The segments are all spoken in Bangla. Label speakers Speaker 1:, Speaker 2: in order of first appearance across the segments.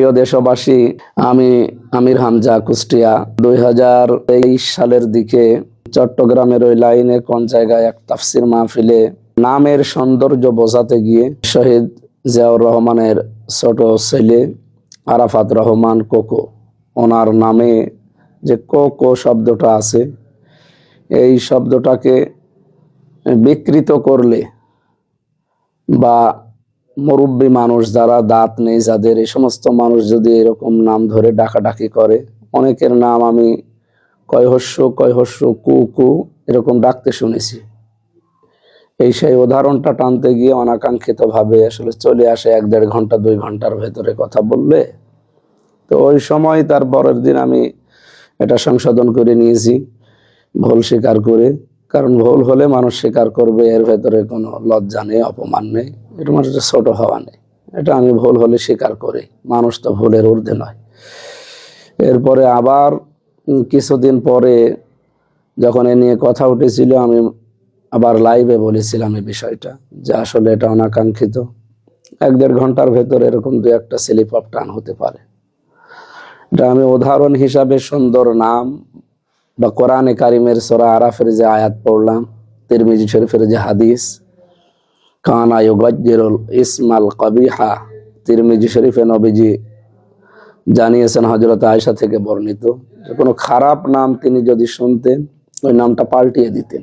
Speaker 1: প্রিয় দেশবাসী, আমি আমির হামজা কুষ্টিয়া 2023 সালের দিকে চট্টগ্রামের ওই লাইনে কোন জায়গায় এক তাফসির মাহফিলে নামের সৌন্দর্য বোঝাতে গিয়ে শহীদ জিয়াউর রহমানের ছোট ছেলে আরাফাত রহমান কোকো, ওনার নামে যে কোকো শব্দটা আছে, এই শব্দটাকে বিকৃত করলে বা মুরব্বী মানুষ যারা দাঁত নেই যাদের, এই সমস্ত মানুষ যদি এরকম নাম ধরে ডাকাডাকি করে, অনেকের নাম আমি কয়হস্য কু কু এরকম ডাকতে শুনেছি। এই সেই উদাহরণটা টানতে গিয়ে অনাকাঙ্ক্ষিত ভাবে আসলে চলে আসে 1-1.5 ঘন্টা 2 ঘন্টার ভেতরে কথা বললে। তো ওই সময় তার পরের দিন আমি এটা সংশোধন করে নিয়েছি, ভুল স্বীকার করে। কারণ ভুল হলে মানুষ স্বীকার করবে, এর ভেতরে কোনো লজ্জা নেই, অপমান নেই, এটা মানুষের ছোট হওয়া নেই। এটা আমি ভুল হলে স্বীকার করি, মানুষ তো ভুলের ঊর্ধ্বে নয়। এরপরে আবার কিছুদিন পরে যখন এ নিয়ে কথা উঠেছিল, আমি আবার লাইভে বলেছিলাম এই বিষয়টা, যে আসলে এটা অনাকাঙ্ক্ষিত। 1-1.5 ঘন্টার ভেতরে এরকম 2-1টা স্লিপ অফ টান হতে পারে। এটা আমি উদাহরণ হিসাবে সুন্দর নাম বা কোরআনে কারিমের সূরা আরাফের যে আয়াত পড়লাম, তিরমিজি শরীফের যে হাদিস, কানা ইউগাজ্জিরুল ইসমাল কবিহা, তিরমিজি শরীফে নবীজি জানিয়েছেন হযরত আয়েশা থেকে বর্ণিত, যে কোনো খারাপ নাম তিনি যদি শুনতেন ওই নামটা পাল্টিয়ে দিতেন।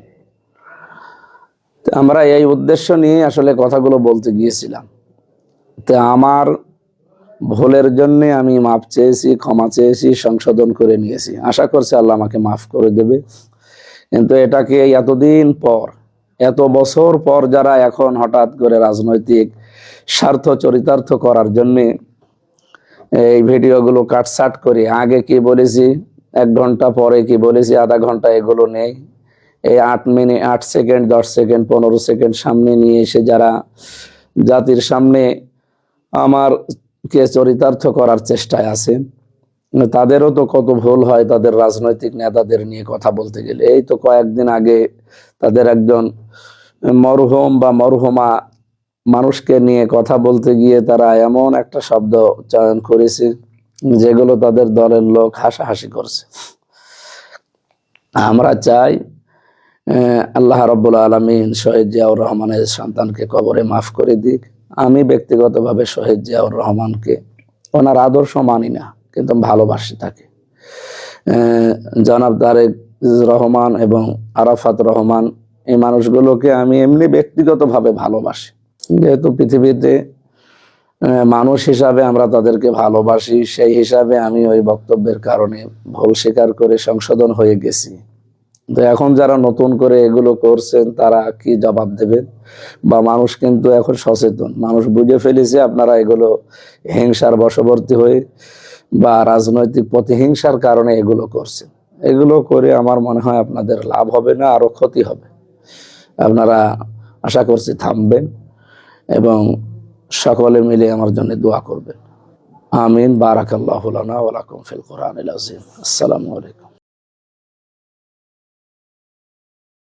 Speaker 1: আমরা এই উদ্দেশ্য নিয়ে আসলে কথাগুলো বলতে গিয়েছিলাম। তো আমার ভুলের জন্য আমি মাফ চেয়েছি, ক্ষমা চেয়েছি, সংশোধন করে নিয়েছি। আশা করছি আল্লাহ আমাকে মাফ করে দেবে। কিন্তু এটাকে এতদিন পর, এত বছর পর যারা এখন হঠাৎ করে রাজনৈতিক স্বার্থ চরিতার্থ করার জন্য এই ভিডিওগুলো কাটছাট করে, আগে কি বলেছি 1 ঘন্টা, পরে কি বলেছি আধা ঘন্টা, এগুলো নেই। এই 8 মিনিট 8 সেকেন্ড 10 সেকেন্ড 15 সেকেন্ড সামনে নিয়ে এসে যারা জাতির সামনে আমার কে চরিতার্থ করার চেষ্টায় আছে, তাদেরও তো কত ভুল হয় তাদের রাজনৈতিক নেতাদের নিয়ে কথা বলতে গেলে। এই তো কয়েকদিন আগে তাদের একজন মরহুম বা মরহুমা মানুষকে নিয়ে কথা বলতে গিয়ে তারা এমন একটা শব্দ চয়ন করেছে যেগুলো তাদের দলের লোক হাসাহাসি করছে। আমরা চাই আল্লাহ রাব্বুল আলামিন শহীদ জিয়াউর রহমানের সন্তানকে কবরে মাফ করে দিক। আমি ব্যক্তিগতভাবে শহীদ জিয়াউর রহমানকে, ওনার আদর্শ মানি না, কিন্তু ভালোবাসি তাকে। জনাব তারেক রহমান এবং আরাফাত রহমান, এই মানুষগুলোকে আমি এমনি ব্যক্তিগতভাবে ভালোবাসি। যেহেতু পৃথিবীতে মানুষ হিসাবে আমরা তাদেরকে ভালোবাসি, সেই হিসাবে আমি ওই বক্তব্যের কারণে ভুল স্বীকার করে সংশোধন হয়ে গেছি। তো এখন যারা নতুন করে এগুলো করছেন তারা কি জবাব দেবেন? বা মানুষ কিন্তু এখন সচেতন, মানুষ বুঝে ফেলেছে আপনারা এগুলো হিংসার বশবর্তী হয়ে বা রাজনৈতিক প্রতিহিংসার কারণে এগুলো করছেন। এগুলো করে আমার মনে হয় আপনাদের লাভ হবে না, আরো ক্ষতি হবে। আপনারা আশা করছি থামবেন এবং সকলে মিলে আমার জন্য দোয়া করবেন। আমিন। বারাকাল্লাহু লানা ওয়া লাকুম ফিল কোরআনিল আযীম। আসসালামু আলাইকুম।